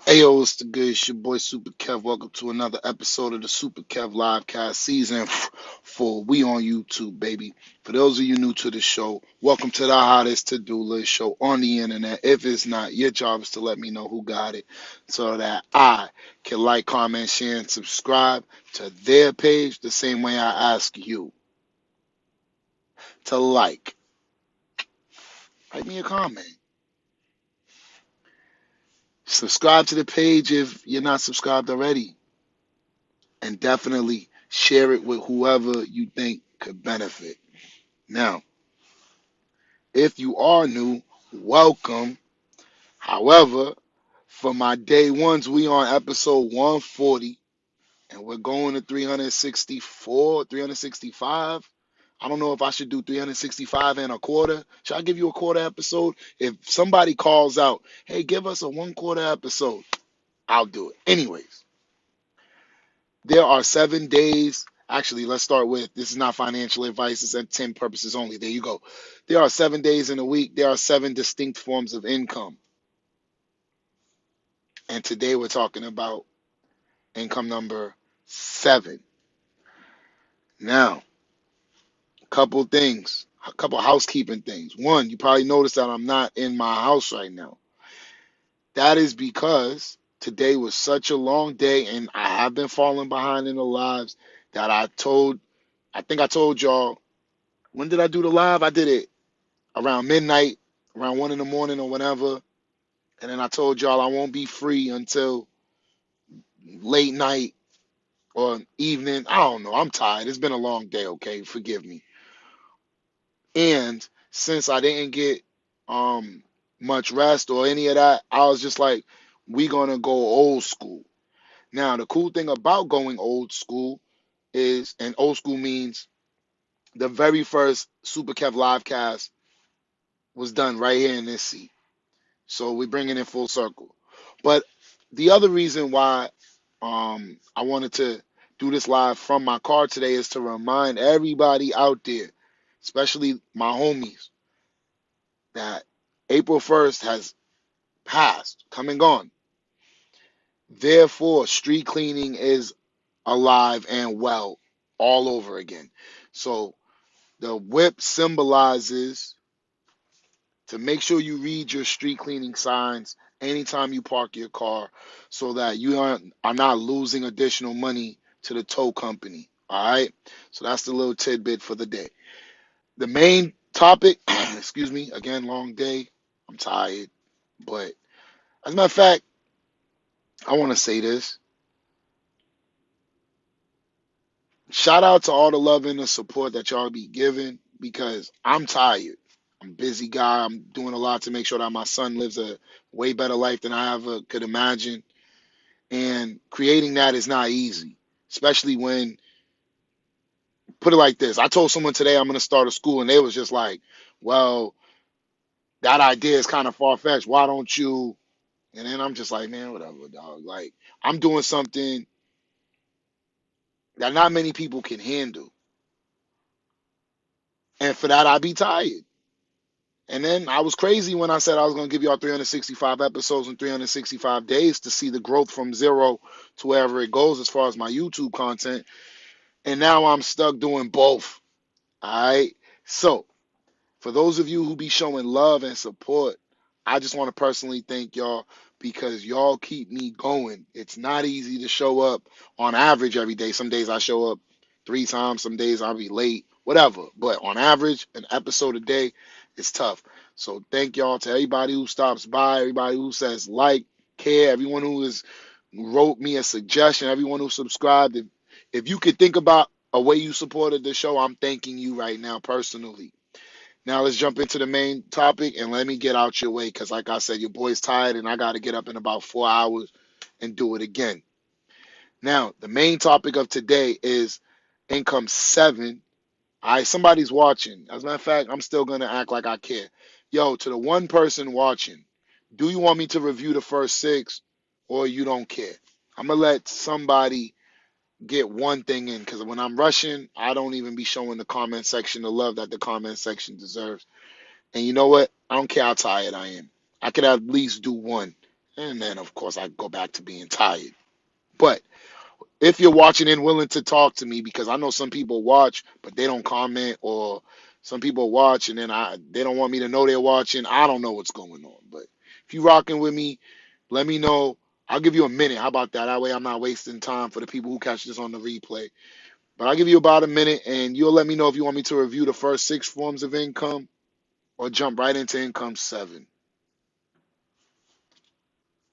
Ayo, it's the good. It's your boy SUPERKev. Welcome to another episode of the SUPERKev Livecast Season 4. We on YouTube, baby. For those of you new to the show, welcome to the hottest to-do list show on the internet. If it's not, your job is to let me know who got it so that I can like, comment, share, and subscribe to their page the same way I ask you to like. Write me a comment. Subscribe to the page if you're not subscribed already. And definitely share it with whoever you think could benefit. Now, if you are new, welcome. However, for my day ones, we on episode 140, and we're going to 364, 365. I don't know if I should do 365 and a quarter. Should I give you a quarter episode? If somebody calls out, hey, give us a 1/4 episode, I'll do it. Anyways, there are 7 days. Actually, let's start with this is not financial advice, it's entertainment purposes only. There you go. There are 7 days in a week. There are 7 distinct forms of income. And today we're talking about income number 7. Now, a couple things, a couple housekeeping things. One, you probably noticed that I'm not in my house right now. That is because today was such a long day and I have been falling behind in the lives that I think I told y'all. When did I do the live? I did it around midnight, around 1 in the morning or whenever. And then I told y'all I won't be free until late night or evening. I don't know. I'm tired. It's been a long day, okay? Forgive me. And since I didn't get much rest or any of that, I was just like, we gonna go old school. Now, the cool thing about going old school is, and old school means the very first SUPERKev livecast was done right here in this seat. So we're bringing it full circle. But the other reason why I wanted to do this live from my car today is to remind everybody out there, especially my homies, that April 1st has passed, come and gone. Therefore, street cleaning is alive and well all over again. So the whip symbolizes to make sure you read your street cleaning signs anytime you park your car so that you are not losing additional money to the tow company. All right. So that's the little tidbit for the day. The main topic, excuse me, again, long day. I'm tired. But as a matter of fact, I want to say this. Shout out to all the love and the support that y'all be giving because I'm tired. I'm a busy guy. I'm doing a lot to make sure that my son lives a way better life than I ever could imagine. And creating that is not easy, especially when, put it like this. I told someone today I'm going to start a school, and they was just like, well, that idea is kind of far-fetched. Why don't you? And then I'm just like, man, whatever, dog. Like, I'm doing something that not many people can handle. And for that, I'd be tired. And then I was crazy when I said I was going to give y'all 365 episodes in 365 days to see the growth from zero to wherever it goes as far as my YouTube content. And now I'm stuck doing both. All right. So for those of you who be showing love and support, I just want to personally thank y'all because y'all keep me going. It's not easy to show up on average every day. Some days I show up 3 times, some days I'll be late, whatever. But on average, an episode a day is tough. So thank y'all to everybody who stops by, everybody who says like, care, everyone who has wrote me a suggestion, everyone who subscribed. If you could think about a way you supported the show, I'm thanking you right now personally. Now let's jump into the main topic and let me get out your way because, like I said, your boy's tired and I got to get up in about 4 hours and do it again. Now, the main topic of today is income 7. All right, somebody's watching. As a matter of fact, I'm still going to act like I care. Yo, to the one person watching, do you want me to review the first 6 or you don't care? I'm going to let somebody get one thing in because when I'm rushing, I don't even be showing the comment section the love that the comment section deserves. And you know what? I don't care how tired I am. I could at least do one. And then, of course, I go back to being tired. But if you're watching and willing to talk to me, because I know some people watch, but they don't comment, or some people watch and then they don't want me to know they're watching. I don't know what's going on. But if you rocking with me, let me know. I'll give you a minute. How about that? That way I'm not wasting time for the people who catch this on the replay. But I'll give you about a minute and you'll let me know if you want me to review the first 6 forms of income or jump right into income 7.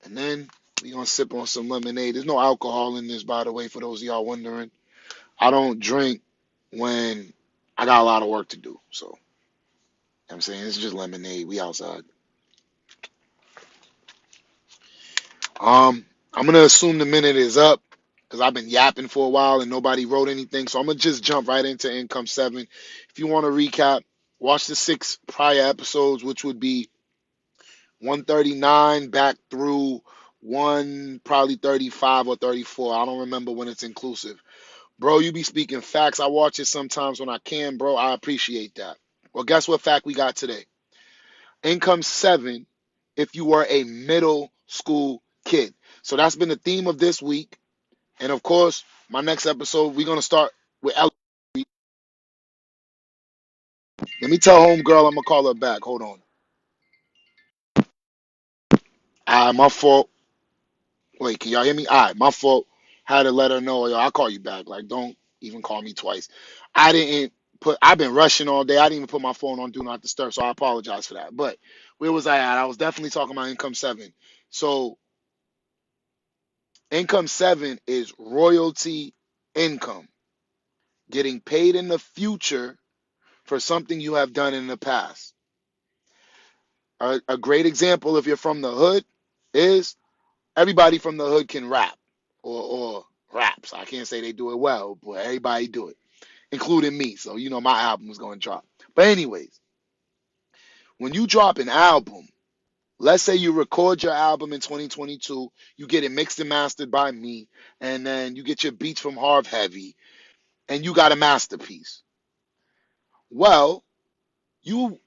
And then we're going to sip on some lemonade. There's no alcohol in this, by the way, for those of y'all wondering. I don't drink when I got a lot of work to do. So, you know what I'm saying, it's just lemonade. We outside. I'm gonna assume the minute is up because I've been yapping for a while and nobody wrote anything. So I'm gonna just jump right into income 7. If you want to recap, watch the 6 prior episodes, which would be 139 back through one probably 35 or 34. I don't remember when it's inclusive. Bro, you be speaking facts. I watch it sometimes when I can, bro. I appreciate that. Well, guess what fact we got today? Income 7 if you were a middle school kid. So that's been the theme of this week. And of course, my next episode, we're going to start with Ellie. Let me tell homegirl I'm going to call her back. Hold on. My fault. Wait, can y'all hear me? All right, my fault. Had to let her know, yo, I'll call you back. Like, don't even call me twice. I've been rushing all day. I didn't even put my phone on Do Not Disturb, so I apologize for that. But where was I at? I was definitely talking about income 7. So, income 7 is royalty income, getting paid in the future for something you have done in the past. A great example, if you're from the hood, is everybody from the hood can rap or raps. I can't say they do it well, but everybody do it, including me. So, my album is going to drop. But anyways, when you drop an album, let's say you record your album in 2022, you get it mixed and mastered by me, and then you get your beats from Harv Heavy, and you got a masterpiece. Well, you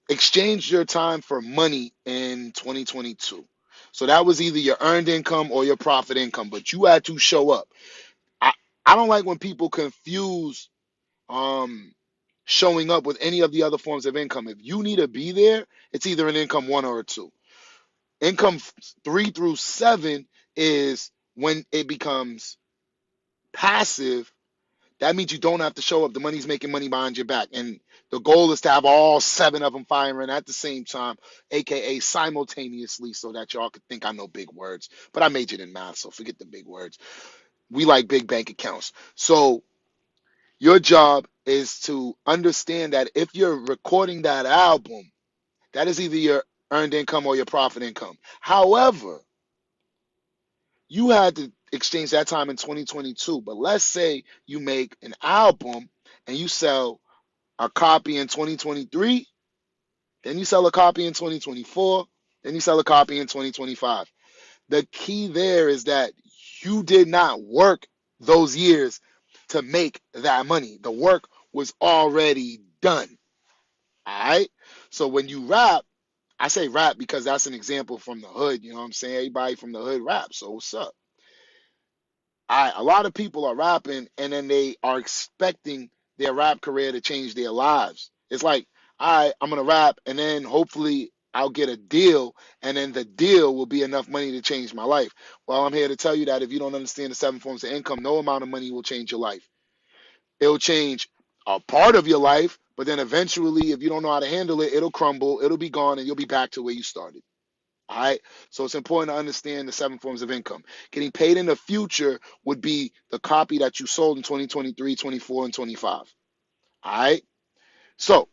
exchanged your time for money in 2022. So that was either your earned income or your profit income, but you had to show up. I, I don't like when people confuse um, showing up with any of the other forms of income. If you need to be there, it's either an income 1 or a 2. Income 3 through 7 is when it becomes passive. That means you don't have to show up. The money's making money behind your back. And the goal is to have all 7 of them firing at the same time, aka simultaneously, so that y'all could think I know big words. But I majored in math, so forget the big words. We like big bank accounts. So your job is to understand that if you're recording that album, that is either your earned income or your profit income. However, you had to exchange that time in 2022. But let's say you make an album and you sell a copy in 2023, then you sell a copy in 2024, then you sell a copy in 2025. The key there is that you did not work those years to make that money. The work was already done. All right. So when you rap, I say rap because that's an example from the hood. You know what I'm saying? Everybody from the hood raps. So what's up? A lot of people are rapping and then they are expecting their rap career to change their lives. It's like, all right, I'm gonna rap and then hopefully I'll get a deal and then the deal will be enough money to change my life. Well, I'm here to tell you that if you don't understand the 7 forms of income, no amount of money will change your life. It'll change a part of your life, but then eventually, if you don't know how to handle it, it'll crumble, it'll be gone, and you'll be back to where you started. All right. So it's important to understand the 7 forms of income. Getting paid in the future would be the copy that you sold in 2023, 24, and 25. All right. So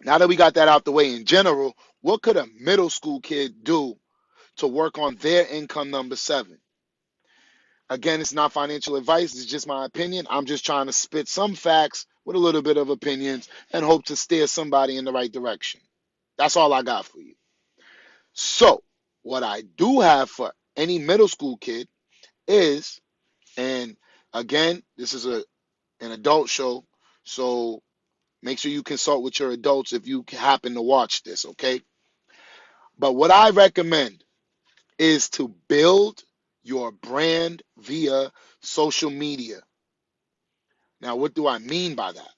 now that we got that out the way in general, what could a middle school kid do to work on their income number 7? Again, it's not financial advice. It's just my opinion. I'm just trying to spit some facts with a little bit of opinions and hope to steer somebody in the right direction. That's all I got for you. So what I do have for any middle school kid is, and again, this is an adult show, so make sure you consult with your adults if you happen to watch this, okay? But what I recommend is to build your brand via social media. Now, what do I mean by that?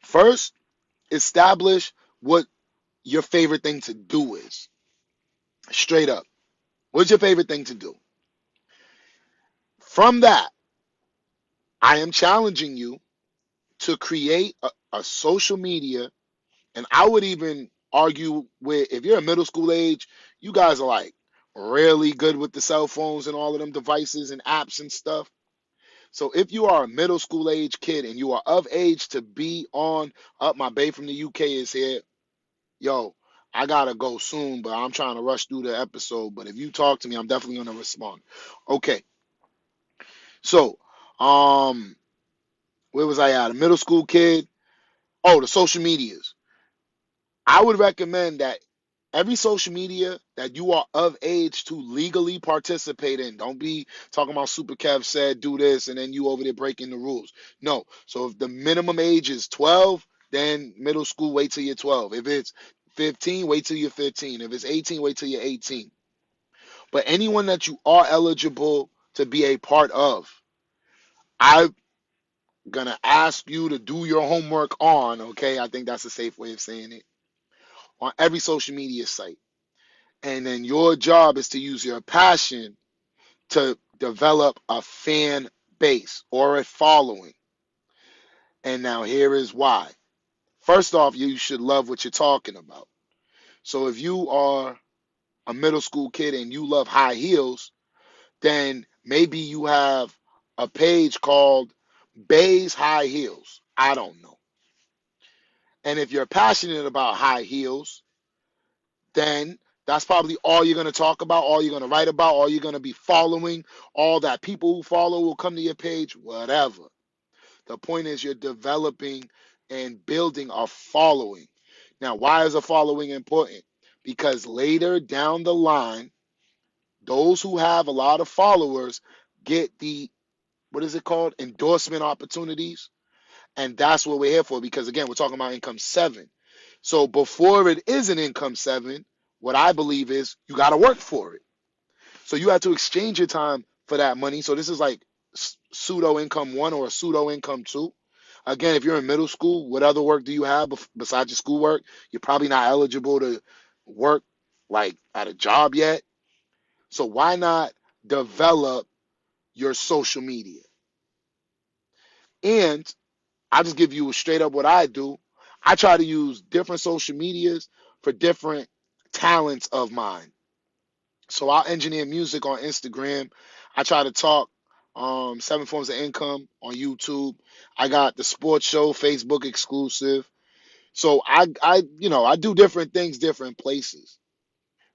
First, establish what your favorite thing to do is. Straight up. What's your favorite thing to do? From that, I am challenging you to create a social media, and I would even argue with, if you're a middle school age, you guys are like really good with the cell phones and all of them devices and apps and stuff. So if you are a middle school age kid and you are of age to be on Up, my babe from the UK is here. Yo, I gotta go soon, but I'm trying to rush through the episode. But if you talk to me, I'm definitely gonna respond. Okay, so where was I at? A middle school kid. Oh, the social medias. I would recommend that every social media that you are of age to legally participate in. Don't be talking about SUPERKev said do this and then you over there breaking the rules. No. So if the minimum age is 12, then middle school, wait till you're 12. If it's 15, wait till you're 15. If it's 18, wait till you're 18. But anyone that you are eligible to be a part of, I'm gonna ask you to do your homework on, okay? I think that's a safe way of saying it. On every social media site. And then your job is to use your passion to develop a fan base or a following. And now here is why. First off, you should love what you're talking about. So if you are a middle school kid and you love high heels, then maybe you have a page called Bay's High Heels. I don't know. And if you're passionate about high heels, then that's probably all you're going to talk about, all you're going to write about, all you're going to be following, all that people who follow will come to your page, whatever. The point is you're developing and building a following. Now, why is a following important? Because later down the line, those who have a lot of followers get the, what is it called? Endorsement opportunities. And that's what we're here for, because again, we're talking about income 7. So before it is an income 7, what I believe is you got to work for it. So you have to exchange your time for that money. So this is like pseudo income 1 or a pseudo income 2. Again, if you're in middle school, what other work do you have besides your schoolwork? You're probably not eligible to work like at a job yet. So why not develop your social media? And I just give you straight up what I do. I try to use different social medias for different talents of mine. So I'll engineer music on Instagram. I try to talk 7 forms of income on YouTube. I got the sports show, Facebook exclusive. So I do different things, different places.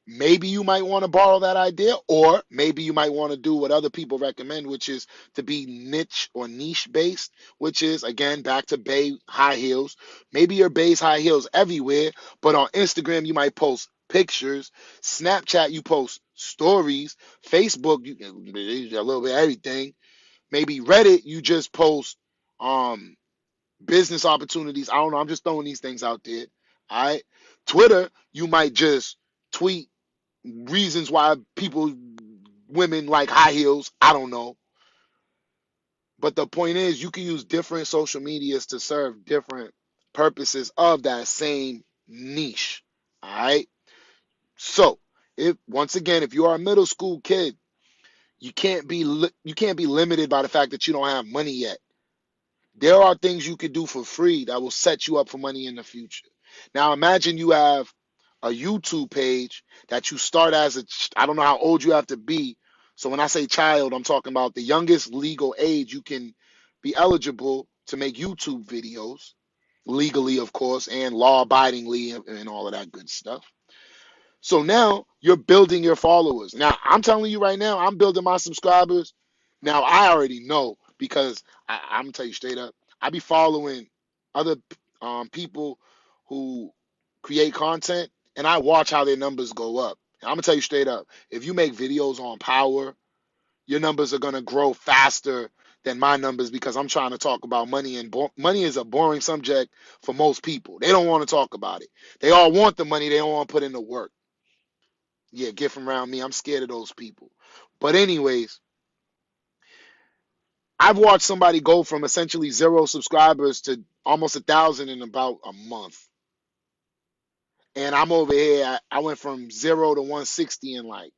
Maybe you might want to borrow that idea, or maybe you might want to do what other people recommend, which is to be niche or niche based, which is again back to Bay high heels. Maybe your Bay's high heels everywhere, but on Instagram you might post pictures, Snapchat you post stories, Facebook you a little bit of everything. Maybe Reddit you just post um business opportunities. I don't know. I'm just throwing these things out there. All right. Twitter, you might just tweet reasons why women like high heels. I don't know. But the point is, you can use different social medias to serve different purposes of that same niche. All right. So, if once again, if you are a middle school kid, you can't be limited by the fact that you don't have money yet. There are things you could do for free that will set you up for money in the future. Now, imagine you have a YouTube page that you start as I don't know how old you have to be. So when I say child, I'm talking about the youngest legal age you can be eligible to make YouTube videos, legally, of course, and law abidingly and all of that good stuff. So now you're building your followers. Now, I'm telling you right now, I'm building my subscribers. Now, I already know because I'm going to tell you straight up, I be following other people who create content, and I watch how their numbers go up. And I'm going to tell you straight up, if you make videos on power, your numbers are going to grow faster than my numbers because I'm trying to talk about money, and money is a boring subject for most people. They don't want to talk about it. They all want the money. They don't want to put in the work. Yeah, get from around me. I'm scared of those people. But anyways, I've watched somebody go from essentially 0 subscribers to almost 1,000 in about a month. And I'm over here. I went from 0 to 160 in like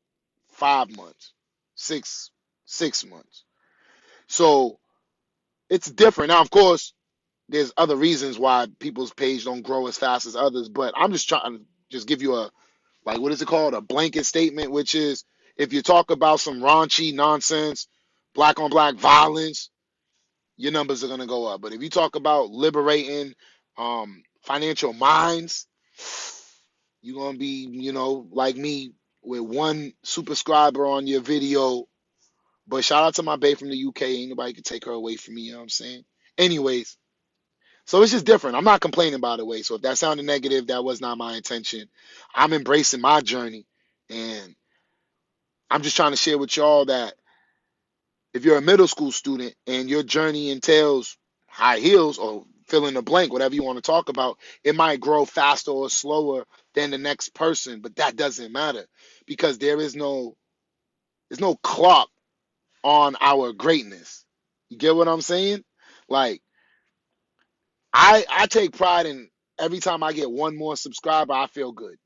5 months, six 6 months. So it's different. Now, of course, there's other reasons why people's page don't grow as fast as others, but I'm just trying to just give you a, like, what is it called? A blanket statement, which is, if you talk about some raunchy nonsense, black on black violence, your numbers are gonna go up. But if you talk about liberating financial minds, you're gonna be, like me, with one subscriber on your video. But shout out to my babe from the UK. Ain't nobody can take her away from me, you know what I'm saying? Anyways, so it's just different. I'm not complaining, by the way. So if that sounded negative, that was not my intention. I'm embracing my journey. And I'm just trying to share with y'all that if you're a middle school student and your journey entails high heels or fill in the blank, whatever you want to talk about, it might grow faster or slower than the next person, but that doesn't matter because there's no clock on our greatness. You get what I'm saying? Like, I take pride in every time I get one more subscriber, I feel good.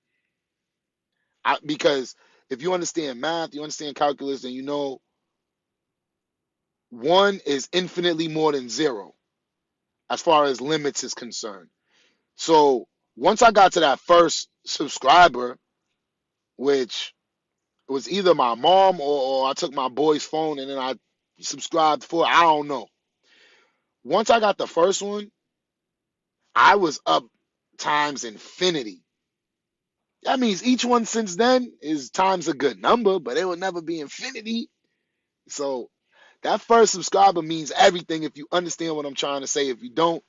Because if you understand math, you understand calculus, then you know one is infinitely more than zero as far as limits is concerned. So once I got to that first subscriber, which was either my mom or I took my boy's phone and then I subscribed for, I don't know. Once I got the first one, I was up times infinity. That means each one since then is times a good number, but it will never be infinity. So that first subscriber means everything if you understand what I'm trying to say. If you don't,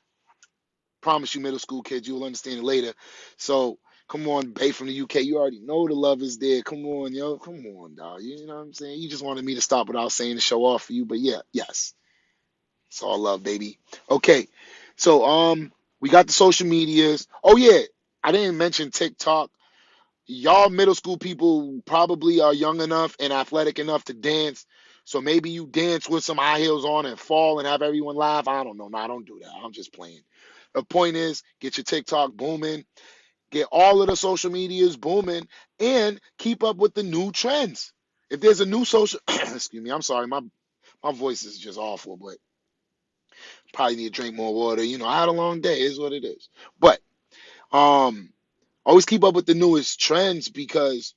promise you, middle school kids, you'll understand it later. So come on, babe from the UK, you already know the love is there. Come on, yo, come on, dog. You know what I'm saying? You just wanted me to stop without saying to show off for you, but yeah, yes, it's all love, baby. Okay, so we got the social medias. Oh yeah, I didn't mention TikTok. Y'all middle school people probably are young enough and athletic enough to dance. So maybe you dance with some high heels on and fall and have everyone laugh. I don't know. No, I don't do that. I'm just playing. The point is, get your TikTok booming, get all of the social medias booming, and keep up with the new trends. If there's a new social, excuse me, I'm sorry, my voice is just awful, but probably need to drink more water. I had a long day. Is what it is. But um, always keep up with the newest trends because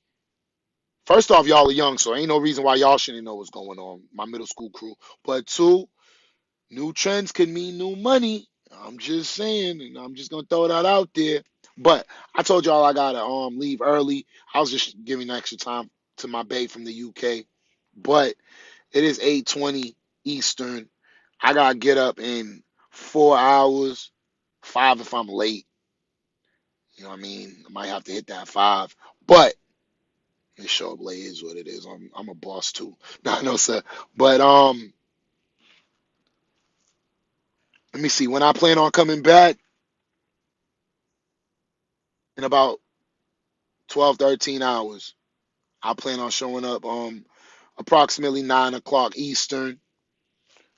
first off, y'all are young, so ain't no reason why y'all shouldn't know what's going on, my middle school crew. But two, new trends can mean new money. I'm just saying, and I'm just gonna throw that out there. But I told y'all I gotta leave early. I was just giving extra time to my babe from the UK. But it is 8:20 Eastern. I gotta get up in 4 hours, 5 if I'm late. You know what I mean? I might have to hit that 5. But this show play is what it is. I'm a boss too. No, no, sir. But let me see. When I plan on coming back in about 12, 13 hours, I plan on showing up approximately 9 o'clock Eastern.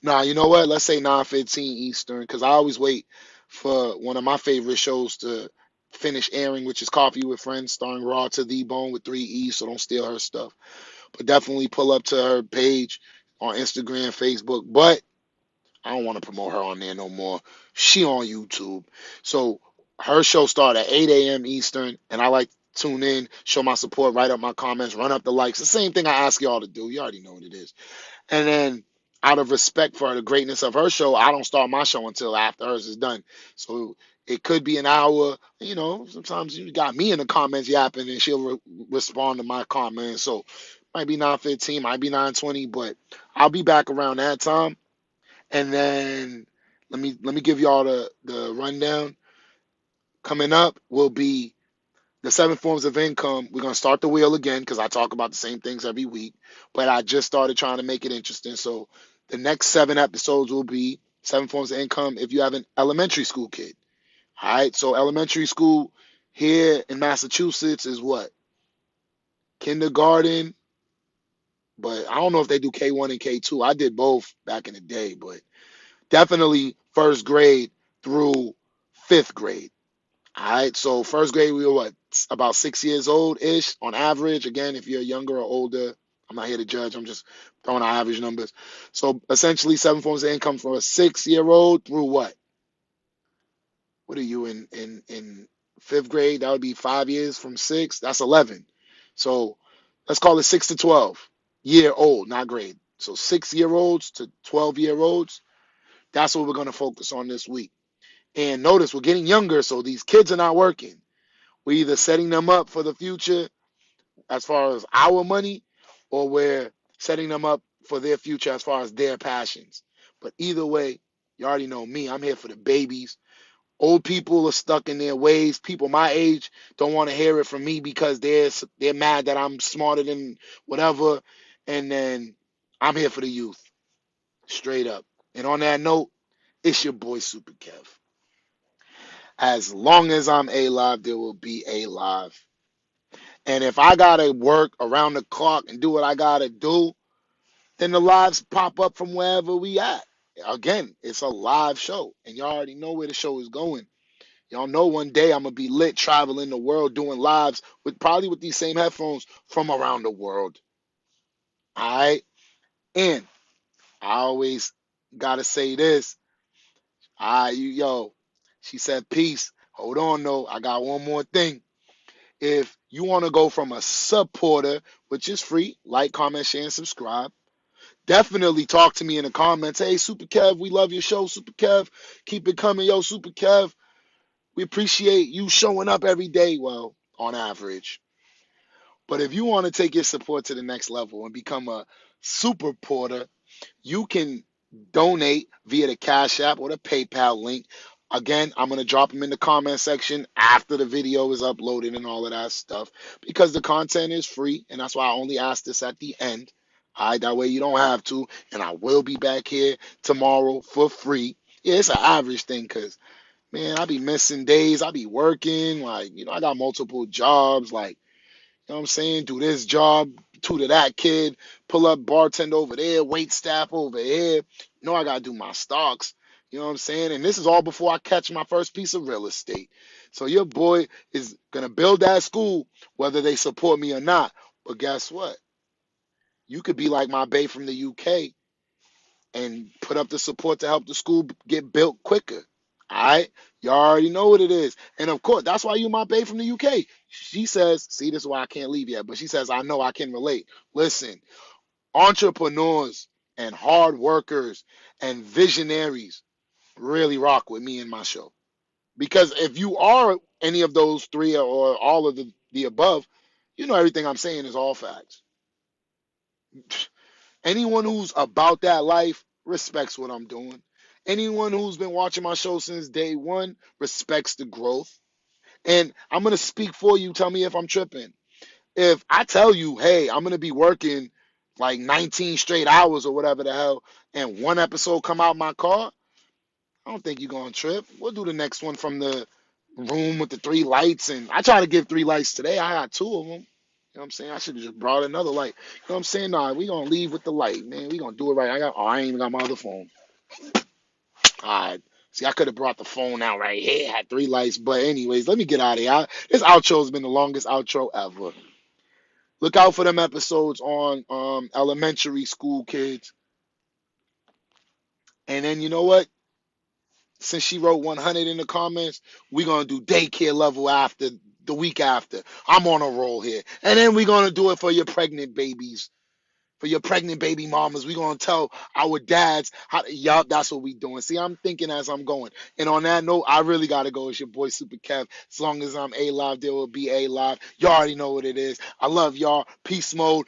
Nah, you know what? Let's say 9:15 Eastern, because I always wait for one of my favorite shows to finish airing, which is Coffee with Friends, starring Raw to the Bone with 3 E's. So don't steal her stuff. But definitely pull up to her page on Instagram, Facebook. But I don't want to promote her on there no more. She on YouTube. So her show start at 8 a.m. Eastern, and I like to tune in, show my support, write up my comments, run up the likes. The same thing I ask y'all to do. You already know what it is. And then out of respect for the greatness of her show, I don't start my show until after hers is done. So it could be an hour. Sometimes you got me in the comments yapping, and she'll respond to my comments. So might be 9:15, might be 9:20, but I'll be back around that time. And then let me give y'all the rundown. Coming up will be the 7 forms of income. We're gonna start the wheel again because I talk about the same things every week, but I just started trying to make it interesting. So the next 7 episodes will be 7 forms of income if you have an elementary school kid. All right. So elementary school here in Massachusetts is what? kindergarten, but I don't know if they do K1 and K2. I did both back in the day, but definitely first grade through fifth grade. All right, so first grade we were what, about 6 years old ish on average. Again, if you're younger or older, I'm not here to judge. I'm just throwing out average numbers. So essentially, seven forms of income from a 6 year old through what? What are you in fifth grade? That would be 5 years from six. That's 11. So let's call it 6 to 12 year old, not grade. So 6 year olds to 12 year olds. That's what we're going to focus on this week. And notice we're getting younger, so these kids are not working. We're either setting them up for the future as far as our money, or we're setting them up for their future as far as their passions. But either way, you already know me. I'm here for the babies. Old people are stuck in their ways. People my age don't want to hear it from me because they're mad that I'm smarter than whatever. And then I'm here for the youth, straight up. And on that note, it's your boy Super Kev. As long as I'm alive, there will be a live. And if I gotta work around the clock and do what I gotta do, then the lives pop up from wherever we at. Again, it's a live show, and y'all already know where the show is going. Y'all know one day I'm gonna be lit traveling the world doing lives with probably with these same headphones from around the world. All right, and I always gotta say this. Yo, she said peace. Hold on though, I got one more thing. If you want to go from a supporter, which is free, like, comment, share, and subscribe, definitely talk to me in the comments. Hey, Super Kev, we love your show, Super Kev. Keep it coming, yo, Super Kev. We appreciate you showing up every day, well, on average. But if you want to take your support to the next level and become a super porter, you can donate via the Cash App or the PayPal link. Again, I'm going to drop them in the comment section after the video is uploaded and all of that stuff because the content is free, and that's why I only ask this at the end. All right, that way you don't have to, and I will be back here tomorrow for free. Yeah, it's an average thing because, man, I be missing days. I be working. Like, I got multiple jobs. Like, know what I'm saying? Do this job, tutor that kid, pull up bartend over there, wait staff over here. I gotta do my stocks. You know what I'm saying? And this is all before I catch my first piece of real estate. So your boy is gonna build that school, whether they support me or not. But guess what? You could be like my bae from the UK and put up the support to help the school get built quicker. All right, you already know what it is, and of course, that's why you my babe from the UK. She says, "See, this is why I can't leave yet." But she says, "I know I can relate." Listen, entrepreneurs and hard workers and visionaries really rock with me in my show because if you are any of those three or all of the above, everything I'm saying is all facts. Anyone who's about that life respects what I'm doing. Anyone who's been watching my show since day one respects the growth. And I'm going to speak for you. Tell me if I'm tripping. If I tell you, hey, I'm going to be working like 19 straight hours or whatever the hell, and one episode come out my car, I don't think you're going to trip. We'll do the next one from the room with the three lights. And I try to give three lights today. I got two of them. You know what I'm saying? I should have just brought another light. You know what I'm saying? Nah, we gonna leave with the light, man. We gonna do it right. I ain't even got my other phone. All right. See, I could have brought the phone out right here, had three lights. But anyways, let me get out of here. This outro's been the longest outro ever. Look out for them episodes on elementary school kids. And then you know what? Since she wrote 100 in the comments, we're gonna do daycare level after the week after. I'm on a roll here. And then we're gonna do it for your pregnant babies. For your pregnant baby mamas, we're gonna tell our dads how yup, that's what we doing. See, I'm thinking as I'm going. And on that note, I really gotta go. It's your boy Super Kev. As long as I'm A live, there will be A live. Y'all already know what it is. I love y'all. Peace mode.